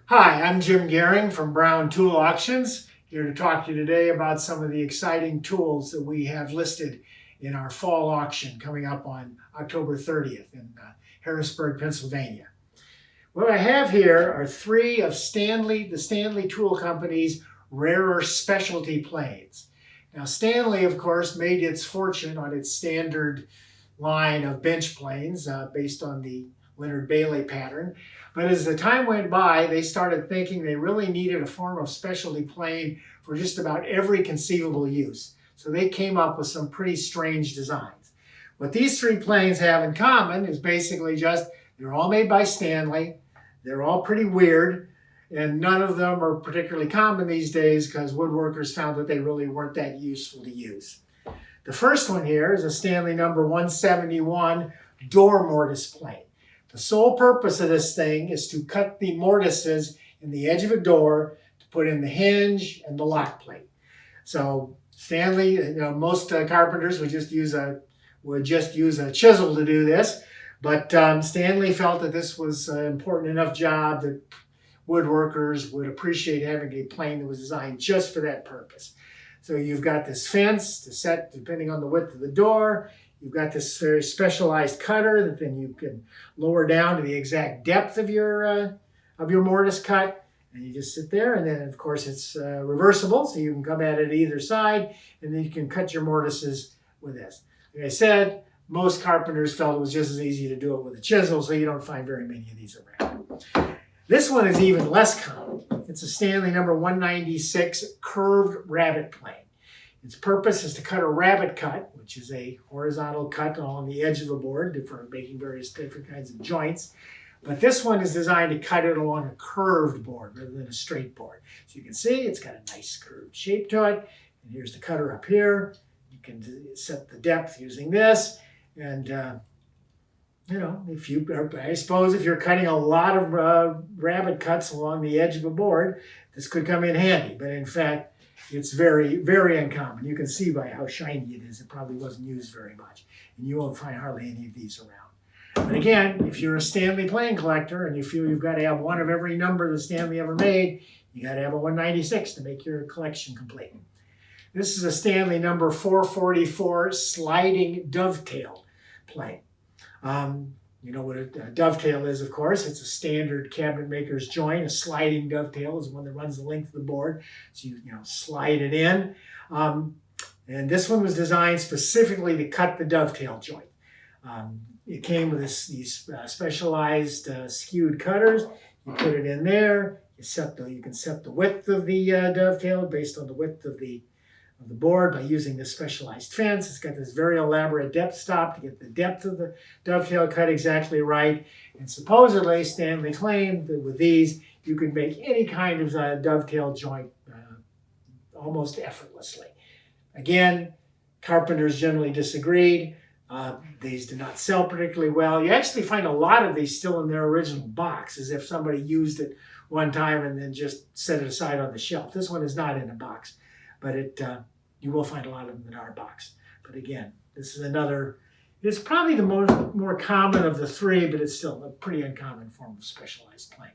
Hi, I'm Jim Gehring from Brown Tool Auctions, here to talk to you today about some of the exciting tools that we have listed in our fall auction coming up on October 30th in Harrisburg, Pennsylvania. What I have here are three of the Stanley Tool Company's rarer specialty planes. Now, Stanley, of course, made its fortune on its standard line of bench planes based on the Leonard Bailey pattern. But as the time went by, they started thinking they really needed a form of specialty plane for just about every conceivable use. So they came up with some pretty strange designs. What these three planes have in common is basically just they're all made by Stanley. They're all pretty weird, and none of them are particularly common these days because woodworkers found that they really weren't that useful to use. The first one here is a Stanley number 171 door mortise plane. The sole purpose of this thing is to cut the mortises in the edge of a door to put in the hinge and the lock plate. So Stanley, most carpenters would just use a chisel to do this, but Stanley felt that this was an important enough job that woodworkers would appreciate having a plane that was designed just for that purpose. So you've got this fence to set depending on the width of the door. You've got this very specialized cutter that then you can lower down to the exact depth of your mortise cut. And you just sit there, and then of course it's reversible, so you can come at it either side, and then you can cut your mortises with this. Like I said, most carpenters felt it was just as easy to do it with a chisel, so you don't find very many of these around. This one is even less common. It's a Stanley number 196 curved rabbet plane. Its purpose is to cut a rabbet cut, which is a horizontal cut along the edge of a board for making various different kinds of joints. But this one is designed to cut it along a curved board rather than a straight board. So you can see it's got a nice curved shape to it. And here's the cutter up here. You can set the depth using this. And I suppose if you're cutting a lot of rabbet cuts along the edge of a board, this could come in handy. But in fact, it's very, very uncommon. You can see by how shiny it is, it probably wasn't used very much. And you won't find hardly any of these around. But again, if you're a Stanley plane collector and you feel you've got to have one of every number that Stanley ever made, you got to have a 196 to make your collection complete. This is a Stanley number 444 sliding dovetail plane. You know what a dovetail is, of course. It's a standard cabinet maker's joint. A sliding dovetail is one that runs the length of the board. So you slide it in. And this one was designed specifically to cut the dovetail joint. It came with these specialized skewed cutters. You put it in there. You can set the width of the dovetail based on the width of the board by using this specialized fence. It's got this very elaborate depth stop to get the depth of the dovetail cut exactly right. And supposedly Stanley claimed that with these you could make any kind of dovetail joint almost effortlessly. Again, carpenters generally disagreed. These do not sell particularly well. You actually find a lot of these still in their original box, as if somebody used it one time and then just set it aside on the shelf. This one is not in a box, but you will find a lot of them in our box. But again, this is it's probably the more common of the three, but it's still a pretty uncommon form of specialized plane.